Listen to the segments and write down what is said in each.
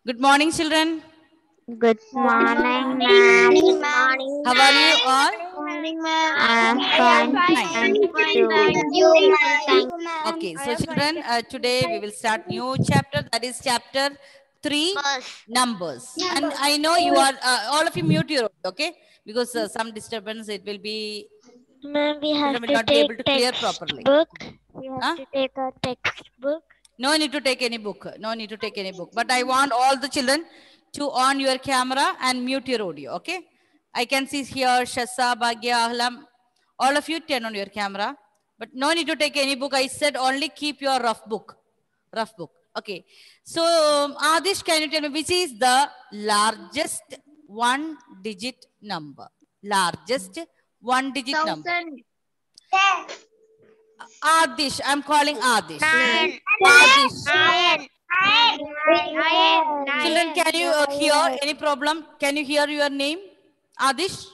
Good morning, children. Good morning, ma'am. Good morning. How are you all? Morning, ma'am. I'm fine. Thank you. Okay, so children, today we will start new chapter. That is chapter 3, numbers. And I know you are, all of you mute your audio, okay? Because some disturbance, it will be, Ma'am, we children have will to not be able take to clear properly. textbook. We have Huh? to take a textbook. No need to take any book. No need to take any book. But I want all the children to on your camera and mute your audio. Okay. I can see here Shasa, Bhagya, Ahlam. All of you turn on your camera. But no need to take any book. I said only keep your rough book. Rough book. Okay. So Adish, can you tell me which is the largest one digit number? Largest one digit number. Adish. I'm calling Adish. Adish. Children, can you hear any problem? Can you hear your name? Adish?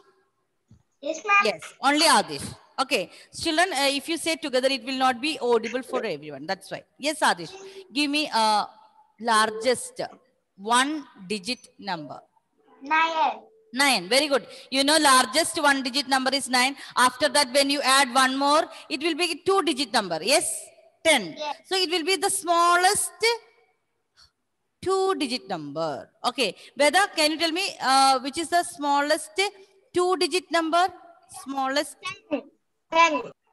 Yes, ma'am. Yes, only Adish. Okay. Children, if you say together, it will not be audible for everyone. That's why. Yes, Adish. Give me a largest one digit number. 9. 9. Very good. You know, largest one digit number is 9. After that, when you add one more, it will be 2 digit number. Yes? 10. Yes. So it will be the smallest 2 digit number. Okay. Veda, can you tell me which is the smallest 2 digit number? Smallest? 10.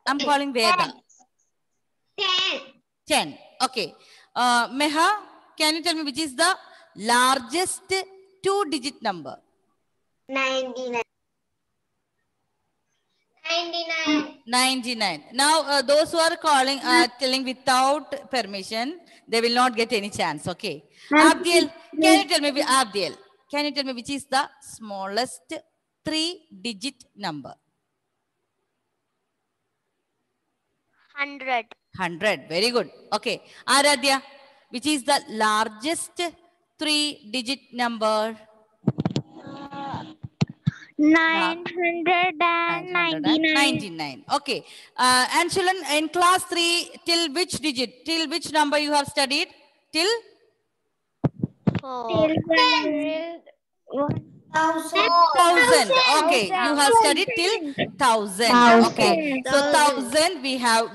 I'm calling Veda. 10. 10. Okay. Meha, can you tell me which is the largest 2 digit number? 99. 99. 99. Now, those who are calling, telling without permission, they will not get any chance. Okay. Abdiel, can you tell me, Abdiel, can you tell me which is the smallest 3 digit number? 100. 100. Very good. Okay. Aradhya, which is the largest 3 digit number? 999. 99. Okay. And children, in class 3, till which digit? Till which number you have studied? Till? 1000. Okay. You have studied till 1000. Okay. So 1000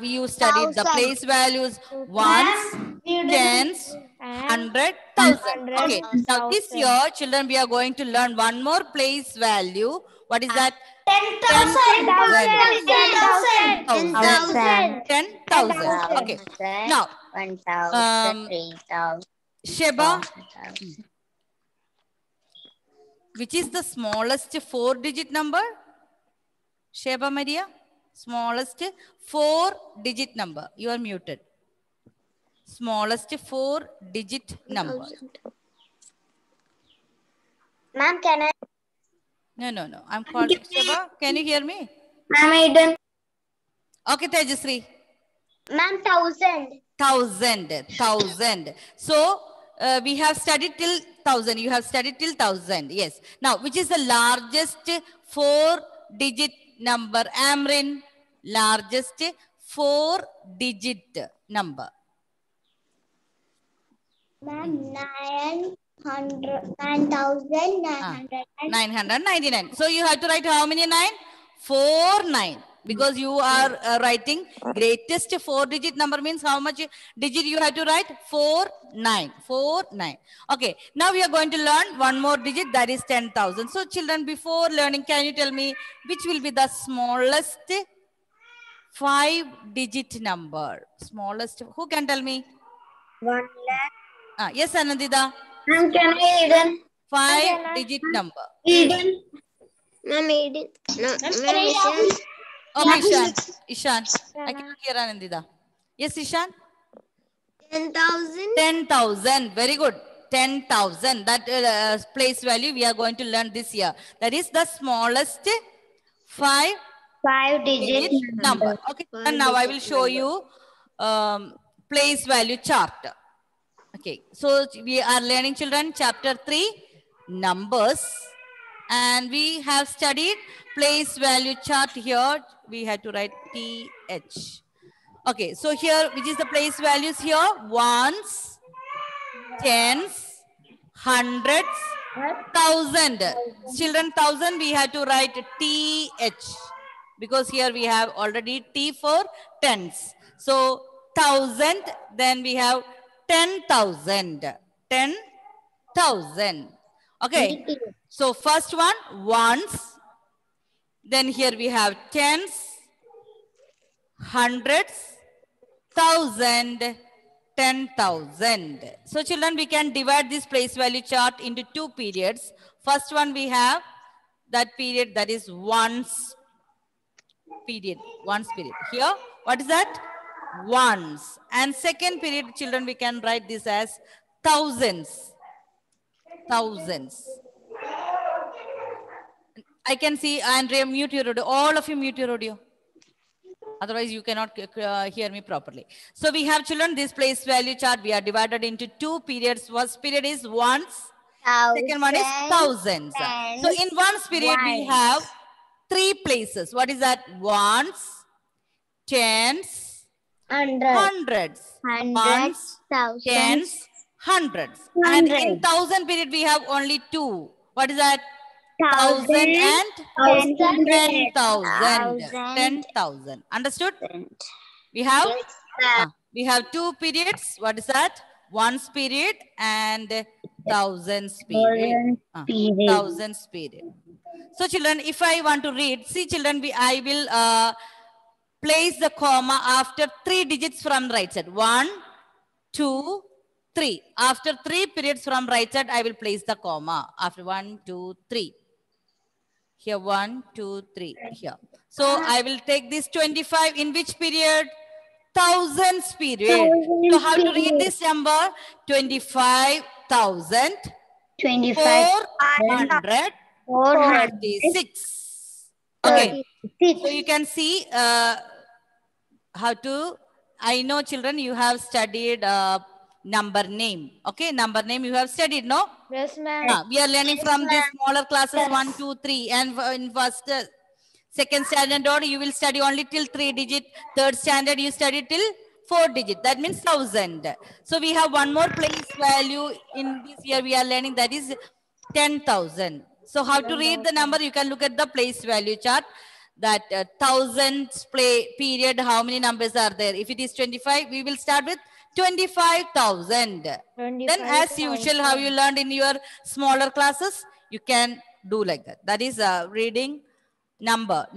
we studied the place values ones, tens, 100, 1000. Okay. Now this year, children, we are going to learn one more place value. What is that? 10,000. 10,000. Okay. Now, 1,000, 3,000. Sheba, which is the smallest 4 digit number? Sheba Maria, smallest 4 digit number. You are muted. Smallest 4 digit number. Ma'am, can I? No. I'm calling Sheba. Can you hear me? Ma'am, I done. Okay, Tejasri. Ma'am, 1000. 1000. So we have studied till 1000. You have studied till 1000. Yes. Now, which is the largest 4 digit number? Amrin, largest 4 digit number. Ma'am, 9,999. So you have to write how many 9? 4 9. Because you are writing greatest 4 digit number means how much digit you have to write? 4 9. 4 9. Okay. Now we are going to learn one more digit, that is 10,000. So children, before learning, can you tell me which will be the smallest 5 digit number? Smallest. Who can tell me? 1 lakh. Yes, Anandita. Ma'am, can I Eden? 5 digit number. Eden. Ma'am, Eden. No, ma'am, Okay, Ishan. I cannot hear Anandita. Yes, Ishan? 10,000. 10,000. Very good. 10,000. That place value we are going to learn this year. That is the smallest 5 digit number. Okay. And now I will show you place value chart. Okay. So we are learning, children, chapter 3, numbers. And we have studied place value chart here. We had to write TH. Okay, so here, which is the place values here? Ones, tens, hundreds, thousand. Children, thousand we have to write TH because here we have already T for tens. So thousand, then we have 10,000. 10,000. Okay. So first one, ones. Then here we have tens, hundreds, thousand, 10,000. So children, we can divide this place value chart into two periods. First one we have that period that is ones period. Here, what is that? Ones. And second period, children, we can write this as thousands. Thousands. I can see Andrea, mute your audio. All of you mute your audio. Otherwise, you cannot hear me properly. So we have, children, this place value chart. We are divided into two periods. First period is ones. Second one is thousands. So in ones period, we have three places. What is that? Ones, tens, hundreds. Ones, tens, hundreds. And in thousand period, we have only two. What is that? 1,000 and 10,000. 10,000. Understood? We have two periods. What is that? Ones period and thousands period. Thousands period. So children, if I want to read, see children, I will place the comma after three digits from right side. 1, 2, 3. After three periods from right side, I will place the comma. After 1, 2, 3. Here 1, 2, 3. Here. So I will take this 25 in which period? Thousands period. So how to read this number? 25,000. 446. Okay. So you can see how to. I know children, you have studied number name. Okay, number name you have studied, no? Yes, ma'am. We are learning from these smaller classes 1, 2, 3. And in first, second standard order, you will study only till 3 digit. Third standard, you study till 4 digit. That means 1,000. So we have one more place value in this year we are learning, that is 10,000. So how to read the number? You can look at the place value chart. That thousands period, how many numbers are there? If it is 25, we will start with 25,000. Then as usual, how you learned in your smaller classes, you can do like that. That is reading number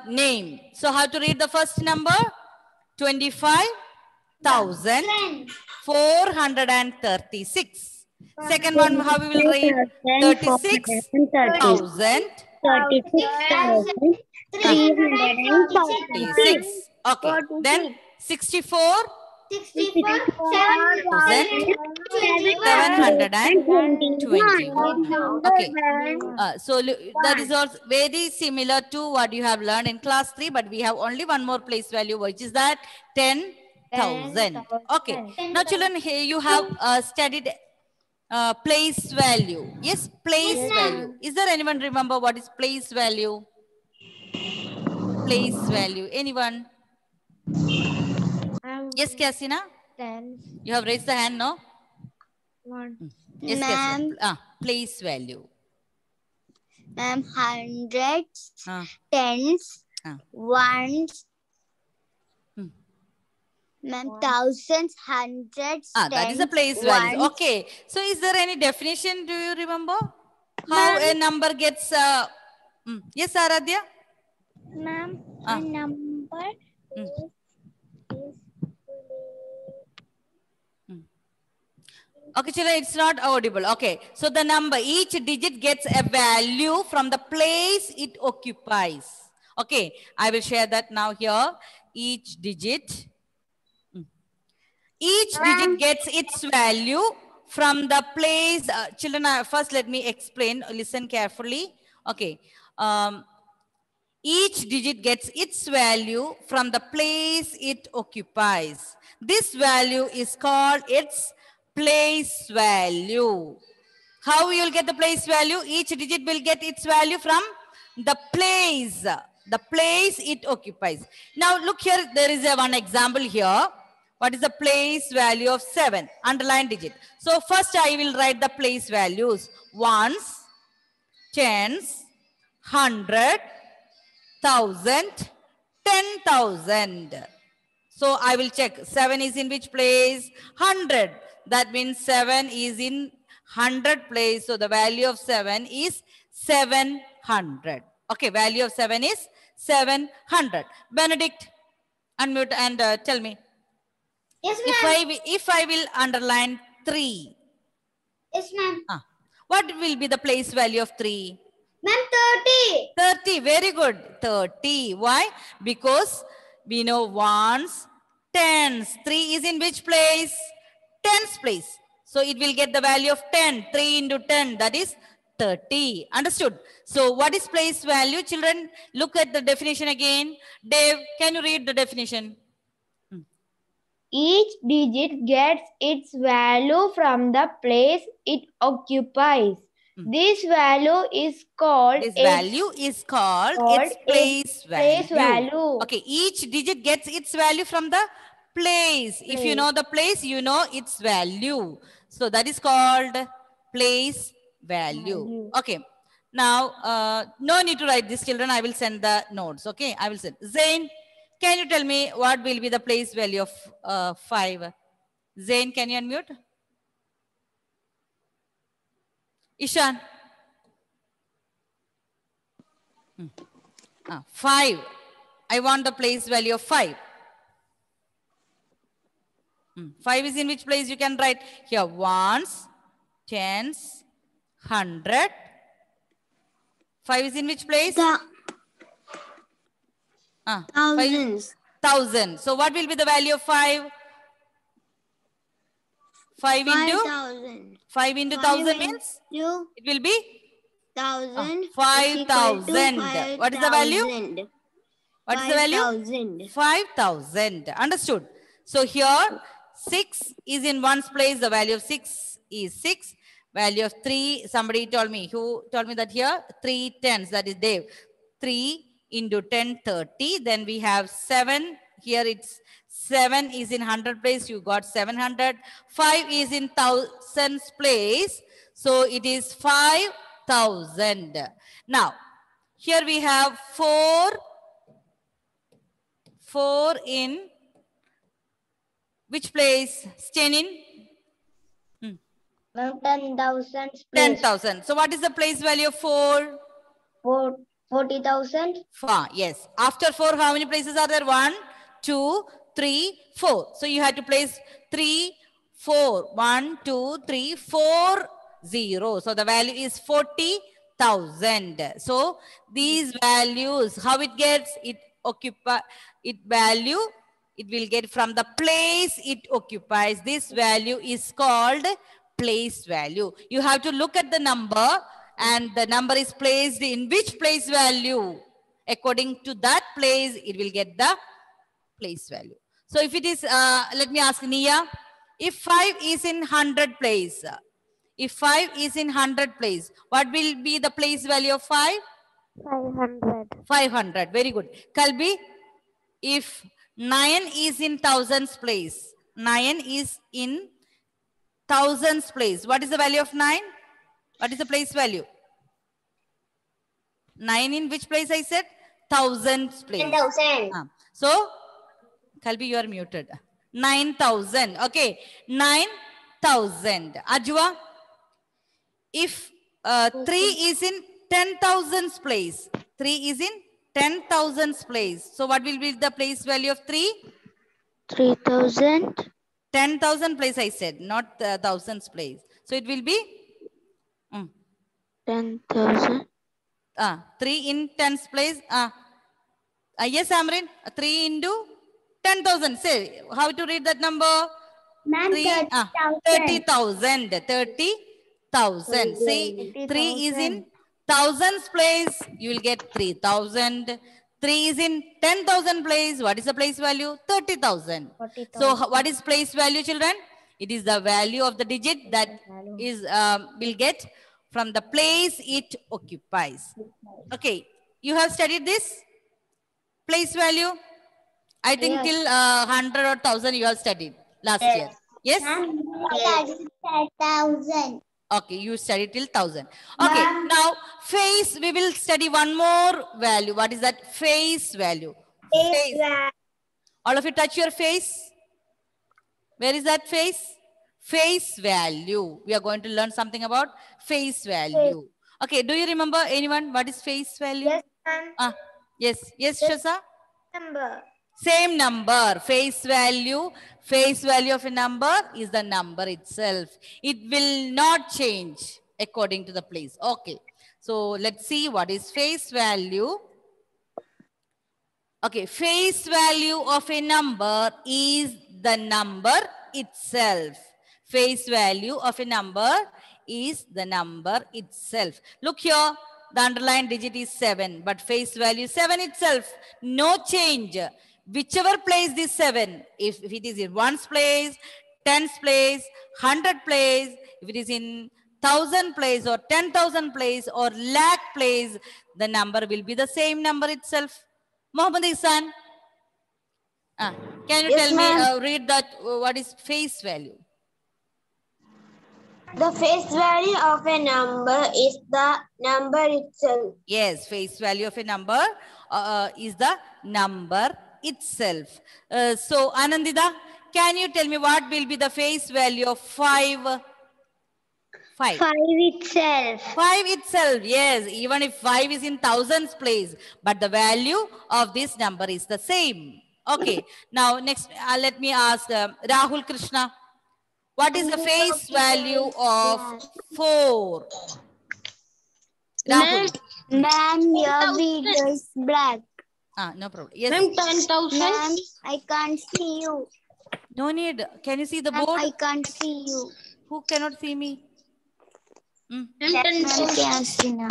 name. So how to read the first number? 25,436. Second one, how we will read? 36,000. 36. Okay. Then 64. 721. Okay. So that is also very similar to what you have learned in class 3, but we have only one more place value, which is that 10,000. Okay. Now children, here you have studied place value. Yes, place value. Is there anyone remember what is place value? Place value. Anyone? Yes, Kasina? 10. You have raised the hand, no? 1. Yes, Kasina. Place value. Ma'am, hundreds, tens, ones, ma'am, thousands, hundreds, that is a place value. Okay. So is there any definition? Do you remember? How a number gets... yes, Aradhya? Ma'am, a number is okay, children, it's not audible. Okay. So the number, each digit gets a value from the place it occupies. Okay. I will share that now here. Each digit gets its value from the place. Children, first let me explain. Listen carefully. Okay. Each digit gets its value from the place it occupies. This value is called its place value. How you will get the place value? Each digit will get its value from the place it occupies. Now look here, there is one example here. What is the place value of 7? Underline digit. So first I will write the place values. Ones, tens, 100, 1000, 10,000. So I will check. 7 is in which place? 100. That means 7 is in 100 place. So the value of 7 is 700. Okay, value of 7 is 700. Benedict, unmute and tell me. Yes, ma'am. If I will underline 3. Yes, ma'am. What will be the place value of 3? Ma'am, 30. 30. Very good. 30. Why? Because we know ones, tens. 3 is in which place? Tens place. So it will get the value of 10. 3 into 10. That is 30. Understood? So what is place value? Children, look at the definition again. Dave, can you read the definition? Each digit gets its value from the place it occupies. This value is called its place value. Okay, each digit gets its value from the place. If you know the place, you know its value. So that is called place value. Okay. Now, no need to write this, children. I will send the notes. Okay, I will send. Zain, can you tell me what will be the place value of 5? Zain, can you unmute? Ishan. 5. I want the place value of 5. 5 is in which place? You can write here ones, tens, 100. 5 is in which place? Thousands. 1000. So what will be the value of 5? 5 into 5,000. 5 into 1000 means it will be 1,000. 5,000. What is the value? What is the value? 5,000. 5,000. Understood? So here 6 is in one's place. The value of 6 is 6. Value of 3. Somebody told me. Who told me that here? 3 tens. That is Dave. 3 into 10, 30. Then we have 7. Here it's 7 is in 100 place. You got 700. 5 is in thousands place. So it is 5,000. Now, here we have 4 in which place? Stenin? 10,000. 10,000. So what is the place value of 4? 40,000. 4. Yes. After 4, how many places are there? 1, 2, 3, 4. So you have to place 3, 4. 1, 2, 3, 4, 0. So the value is 40,000. So these values, how it gets? It will get from the place it occupies. This value is called place value. You have to look at the number and the number is placed in which place value. According to that place, it will get the place value. So if it is, let me ask Nia, if 5 is in 100 place, if 5 is in 100 place, what will be the place value of 5? 500. 500. Very good. Kalbi, if 9 is in thousands place, 9 is in thousands place, what is the value of 9? What is the place value? 9 in which place I said? Thousands place. 10,000. So, Kalbi, you are muted. 9,000. Okay. 9,000. Ajwa, if 3 is in 10,000 place, 3 is in 10,000 place. So, what will be the place value of 3? 3,000. 10,000 place I said, not thousands place. So, it will be 10,000. 3 in 10's place. Yes, Amrin. 3 into 10,000. Say, how to read that number? 30,000. 30,000. See, 3 is in thousands place. You will get 3,000. 3 is in 10,000 place. What is the place value? 30,000. So, what is place value, children? It is the value of the digit that is will get from the place it occupies. Okay, you have studied this place value. I think Yes. till 100 or 1000 you have studied last year. Yes? Yes. 1000. Okay, you study till 1000. Okay, now face, we will study one more value. What is that? Face value. Face. All of you touch your face. Where is that face? Face value. We are going to learn something about face value. Okay, do you remember anyone? What is face value? Yes, ma'am. Yes, yes, Shasa? Number. Same number, face value of a number is the number itself. It will not change according to the place. Okay, so let's see what is face value. Okay, face value of a number is the number itself. Face value of a number is the number itself. Look here, the underlined digit is 7, but face value 7 itself. No change. Whichever place this 7, if it is in ones place, tens place, 100 place, if it is in 1000 place or 10,000 place or lakh place, the number will be the same number itself. Mohammed Ihsan, can you Yes, tell me, ma'am. read that, what is face value? The face value of a number is the number itself. Yes, face value of a number is the number itself. So, Anandita, can you tell me what will be the face value of 5? 5. 5 itself. 5 itself, yes, even if 5 is in thousands place, but the value of this number is the same. Okay, now next, let me ask Rahul Krishna, what is the face value of 4? Rahul. Ma'am, your video is black. No problem. Yes. Ma'am, 10,000. Ma'am, I can't see you. No need. Can you see the Ma'am, board? I can't see you. Who cannot see me? Ma'am, can't see now.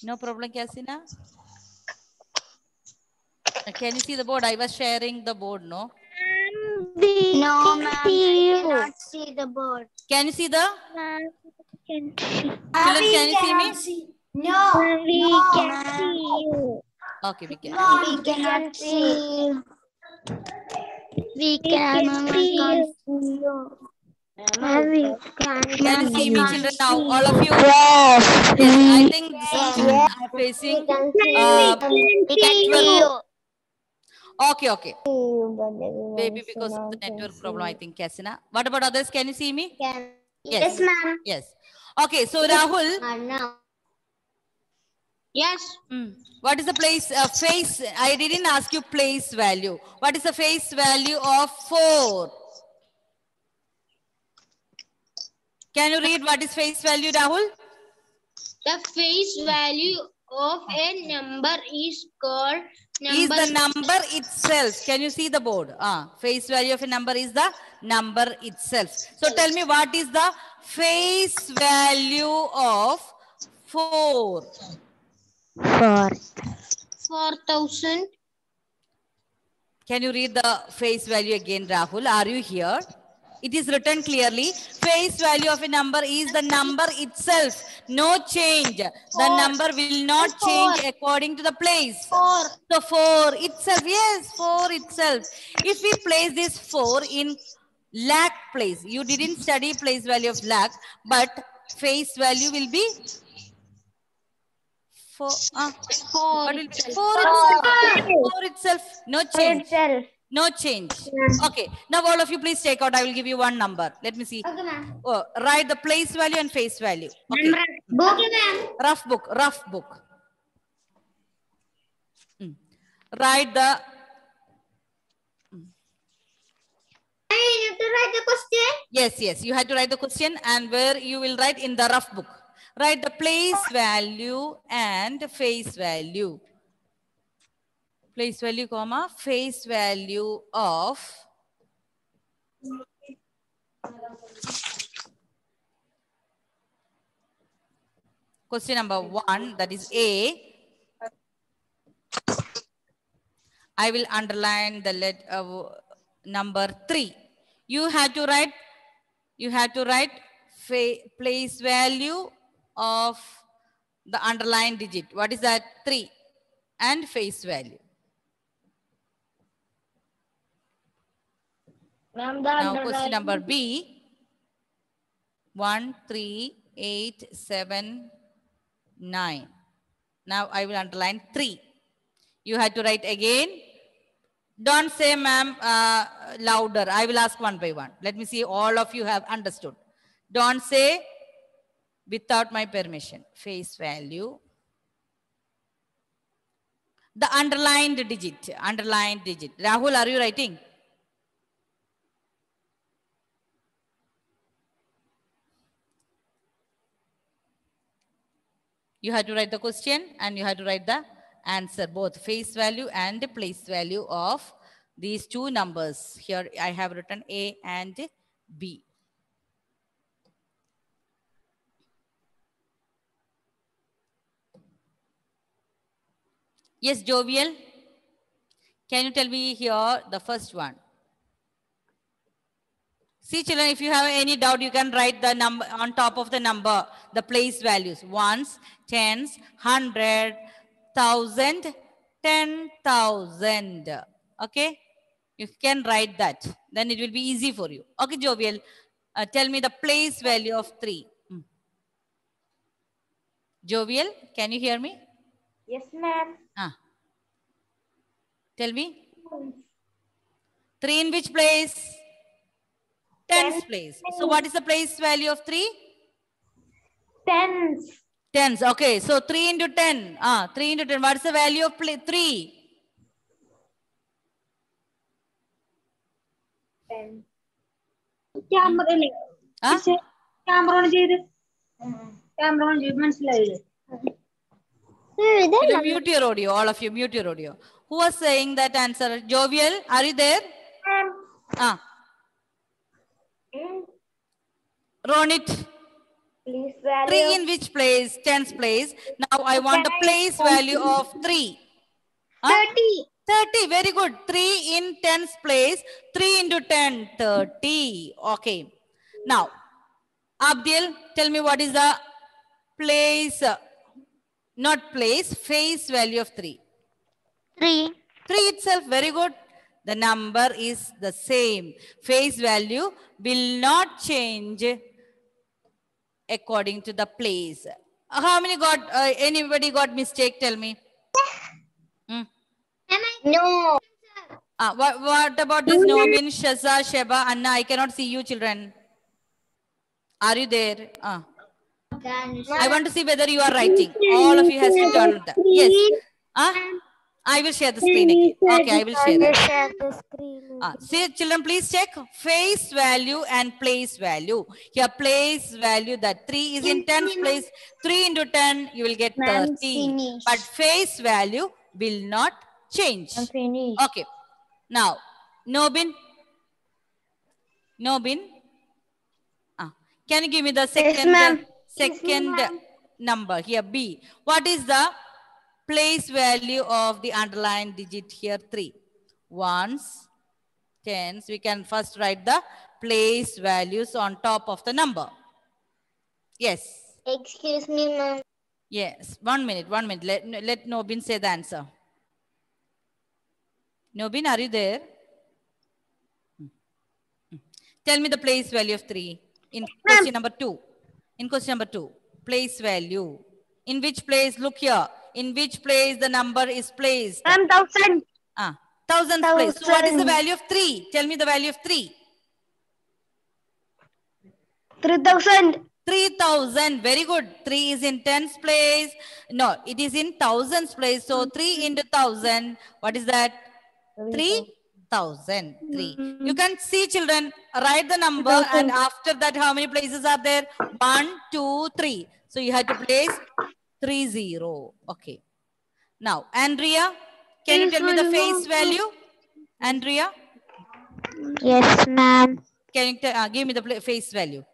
No problem, Kasina. Can you see the board? I was sharing the board, no? No, ma'am, I cannot see the board. Can you see the? Can Children, can you see me? No, We can see you. Okay, we can. we cannot see. We cannot see you. Can you see me, children? Now, all of you. Yes, I think some children are facing network. Okay. Maybe because of the network problem, I think, Kasina. What about others? Can you see me? Yes, ma'am. Yes. Okay, so Rahul. Yes. What is the place, face? I didn't ask you place value. What is the face value of 4? Can you read what is face value, Rahul? The face value of a number is called number. Is the number itself. Can you see the board? Face value of a number is the number itself. So tell me, what is the face value of 4? 4,000. Can you read the face value again, Rahul? Are you here? It is written clearly. Face value of a number is the number itself. No change. The number will not change according to the place. 4. So 4 itself. Yes, 4 itself. If we place this 4 in lakh place, you didn't study place value of lakh, but face value will be 4. 4 itself. No change. No change. Okay. Now all of you please take out. I will give you one number. Let me see. Okay, ma'am. Write the place value and face value. Okay. Book, ma'am. Rough book. Write the. I need to write the question. Yes. You had to write the question, and where you will write in the rough book. Write the place value and face value. Place value, comma, face value of question number 1, that is A. I will underline the number 3. You have to write place value of the underlined digit. What is that? 3 and face value. Ma'am, Now question number B. 1, 3, 8, 7, 9. Now I will underline 3. You have to write again. Don't say, ma'am, louder. I will ask one by one. Let me see all of you have understood. Don't say without my permission. Face value. The underlined digit. Underlined digit. Rahul, are you writing? You have to write the question and you have to write the answer, both face value and the place value of these two numbers. Here I have written A and B. Yes, Jovial. Can you tell me here the first one? See, children, if you have any doubt, you can write the number on top of the number, the place values. Ones, tens, 100, 1,000, 10,000. Okay? You can write that. Then it will be easy for you. Okay, Jovial. Tell me the place value of 3. Jovial, can you hear me? Yes, ma'am. Tell me. 3 in which place? Tens place. So what is the place value of 3? Tens. Tens. Okay. So 3 into 10. 3 into 10. What is the value of 3? 10. Camera Mute your audio. All of you mute your audio. Who was saying that answer? Jovial, are you there? Ronit. Place value. 3 in which place? Tens place. Now I want the place value of 3. 30. 30. Very good. 3 in tens place. 3 into 10. 30. Okay. Now, Abdil, tell me what is the place, not place, face value of 3. 3. 3 itself. Very good. The number is the same. Face value will not change according to the place. How many got, anybody got mistake? Tell me. No. What about this Nobin, Shaza, Sheba, Anna? I cannot see you children. Are you there? I want to see whether you are writing. All of you has to turn that. Yes. I will share the screen again. Okay, I will share it. Share the screen. See, children, please check face value and place value. Here, place value, that 3 is in tens place. 3 into 10, you will get 30. But face value will not change. I'm finished. Okay. Now, Nobin. Nobin. Can you give me the second number here, B? What is the place value of the underlined digit here? 3. Ones, tens. We can first write the place values on top of the number. Yes. Excuse me, ma'am. Yes. 1 minute. Let Nobin say the answer. Nobin, are you there? Tell me the place value of 3 in question number 2. In question number 2, place value. In which place? Look here. In which place the number is placed? 1,000. Thousandth place. So what is the value of 3? Tell me the value of 3. 3,000. 3,000. Very good. 3 is in tens place. No, it is in thousands place. So 3 into 1,000. What is that? 3,000. 3. You can see, children, write the number and after that how many places are there? 1, 2, 3. So you have to place 30. Okay. Now, Andrea, can you tell me the face value? Andrea? Yes, ma'am. Can you give me the face value?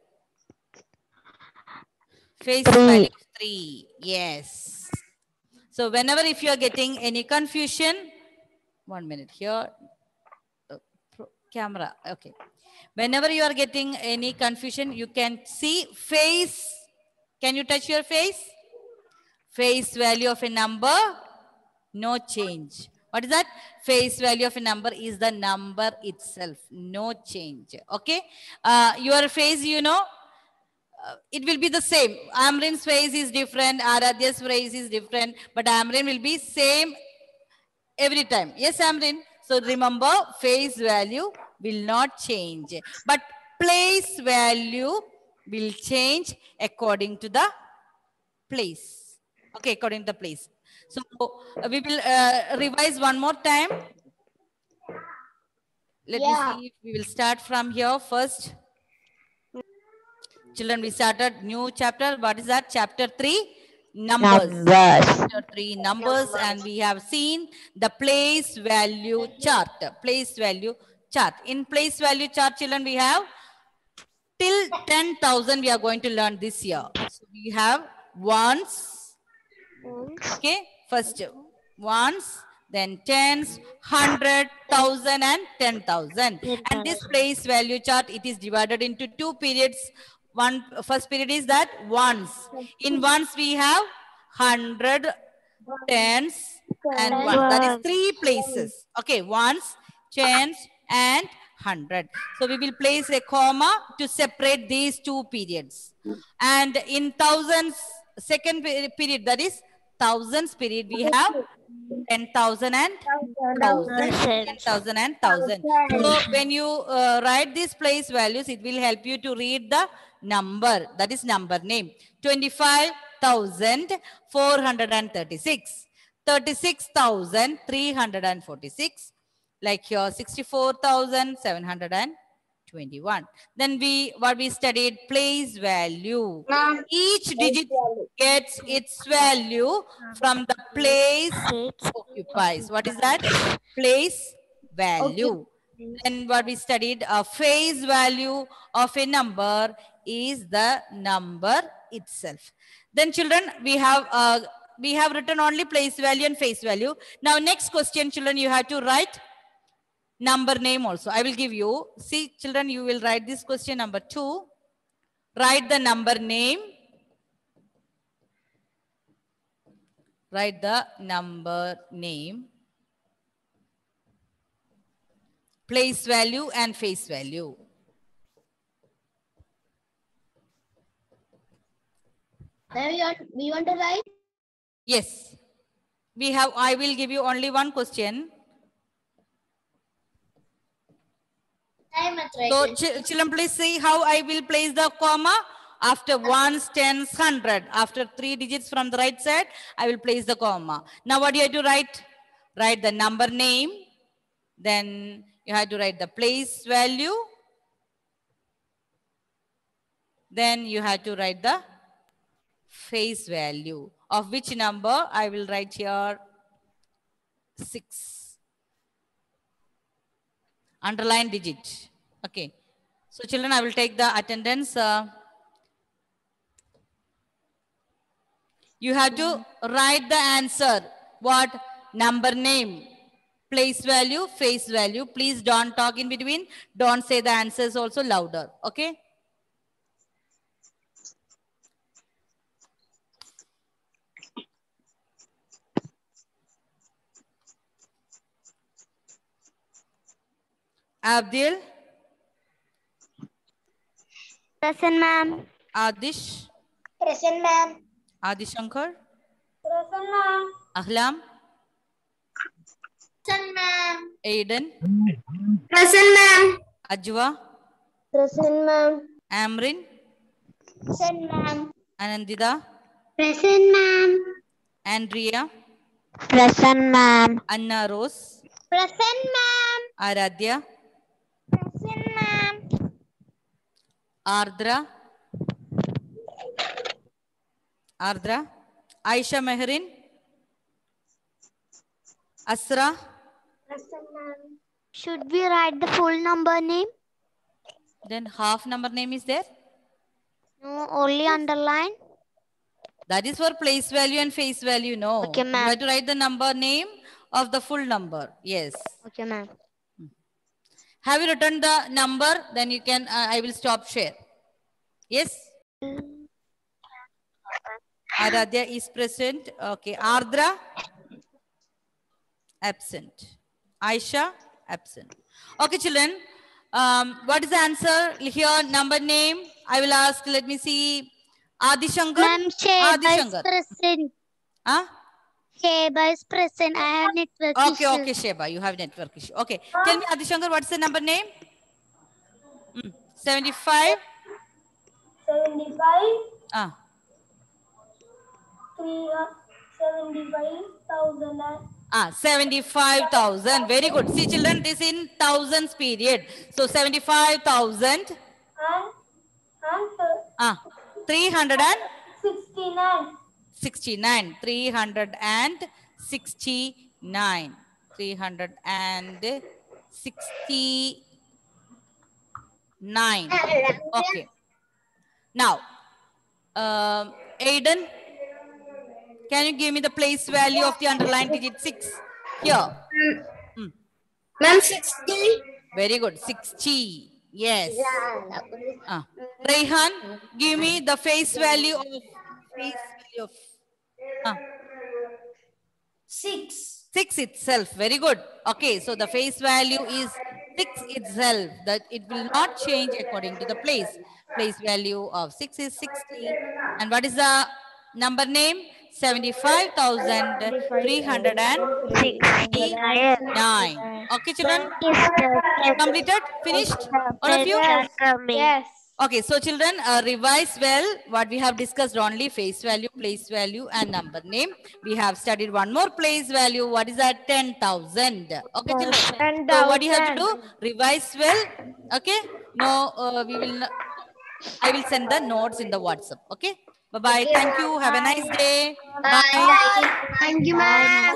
Face 3. value 3. Yes. So whenever if you are getting any confusion, 1 minute here. Camera. Okay. Whenever you are getting any confusion, you can see face. Can you touch your face? Face value of a number, no change. What is that? Face value of a number is the number itself. No change. Okay. Your face, you know, it will be the same. Amrin's face is different. Aradhya's face is different. But Amrin will be same every time. Yes, Amrin. So remember, face value will not change. But place value will change according to the place. Okay, according to the place. So we will revise one more time. Let me see if we will start from here first. Children, we started new chapter. What is that? Chapter 3, numbers. Chapter 3, numbers. And we have seen the place value chart. Place value chart. In place value chart, children, we have till 10,000 we are going to learn this year. So we have ones. Okay. First ones, then tens, 100, 1,000 and 10,000. And this place value chart, it is divided into two periods. First period is that ones. In ones we have 100, tens and one. That is three places. Okay, ones, tens and 100. So we will place a comma to separate these two periods. And in thousands, second period, that is thousands period, we have 10,000 and 1,000. 10,000 and 1,000. So when you write these place values, it will help you to read the number, that is number name. 25,436, 36,346, like here 64,721. Then what we studied, place value. Each digit gets its value from the place it occupies. What is that? Place value. Then what we studied, a face value of a number is the number itself. Then children, we have written only place value and face value. Now next question, children, you have to write number name also. I will give you. See, children, you will write this question number 2. Write the number name. Write the number name, place value and face value. We want to write? Yes. I will give you only one question. So children, please see how I will place the comma. After ones, tens, 100. After 3 digits from the right side, I will place the comma. Now what do you have to write? Write the number name. Then you have to write the place value. Then you have to write the face value. Of which number? I will write here 6. Underline digit. Okay. So children, I will take the attendance. You have to write the answer. What? Number name, place value, face value. Please don't talk in between. Don't say the answers also louder. Okay. Abdul. Present, ma'am. Adish. Present, ma'am. Adishankar. Present, ma'am. Ahlam. Present, ma'am. Aiden. Present, ma'am. Ajwa. Present, ma'am. Amrin. Present, ma'am. Anandida. Present, ma'am. Andrea. Present, ma'am. Anna Rose. Present, ma'am. Aradhya. Present, ma'am. Ardra. Aisha Meherin. Asra. Present, ma'am. Should we write the full number name? Then half number name is there. No, only underline. That is for place value and face value. No. Okay, ma'am. You have to write the number name of the full number. Yes. Okay, ma'am. Have you written the number? Then you can, I will stop share. Yes. Aradhya is present. Okay. Ardra. Absent. Aisha, absent. Okay, children. What is the answer here? Number name. I will ask. Let me see. Adi Shankar. Ma'am, Sheba Adi is Shankar. present. Huh? Sheba is present. I have network Okay, issue. okay, Sheba. You have network issue. Okay. Tell me, Adi Shankar, what's the number name? 75. 75. Ah. 75,000. 75,000. Very good. See, children, this in thousands period. So 75,000. And 369. 69. 369. 369. Okay. Now, Aiden, can you give me the place value of the underlined digit 6? Here. Ma'am, 60. Very good. 60. Yes. Rehan, give me the face value of 6. 6 itself. Very good. Okay, so the face value is 6 itself. That it will not change according to the place. Place value of 6 is 60. And what is the number name? 75,369. Okay, children? Completed? Finished? All of you? Yes. Okay, so children, revise well what we have discussed only face value, place value and number name. We have studied one more place value. What is that? 10,000. Okay, children. So what you have to do? Revise well. Okay. No, we will not, I will send the notes in the WhatsApp. Okay. Bye-bye. Thank you. Have a nice day. Bye. Thank you, ma'am.